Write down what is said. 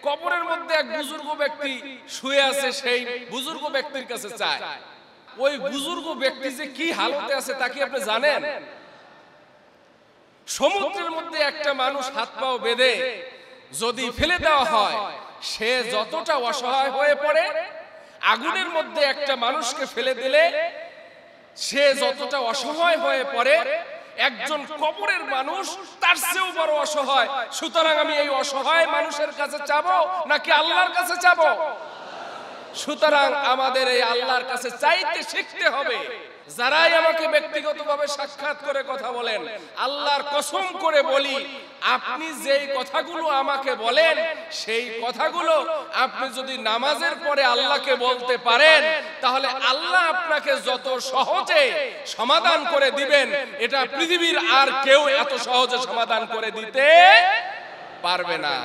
কবরের মধ্যে এক বুজুর্গ ব্যক্তি শুয়ে আছে, সেই বুজুর্গ ব্যক্তির কাছে চায়। ওই বুজুর্গ ব্যক্তি যে কি হালতে আছে তা কি আপনি জানেন? সমুদ্রের মধ্যে একটা মানুষ হাত পাও বেঁধে যদি ফেলে দেওয়া হয়, সে যতটা অসহায় হয়ে পড়ে, আগুনের মধ্যে একটা মানুষকে ফেলে দিলে সে যতটা অসহায় হয়ে পড়ে, একজন কবরের মানুষ তার চেয়েও বড় অসহায়। সুতরাং আমি এই অসহায় মানুষের কাছে চাবো নাকি আল্লাহর কাছে চাবো? সুতরাং আমাদের এই আল্লাহর কাছে চাইতে শিখতে হবে। যারাই আমাকে ব্যক্তিগতভাবে সাক্ষাৎ করে কথা বলেন, আল্লাহর কসম করে বলি, আপনি যেই কথাগুলো আমাকে বলেন সেই কথাগুলো আপনি যদি নামাজের পরে আল্লাহকে বলতে পারেন, তাহলে আল্লাহ আপনাকে যত সহজে সমাধান করে দিবেন, এটা পৃথিবীর আর কেউ এত সহজে সমাধান করে দিতে পারবে না।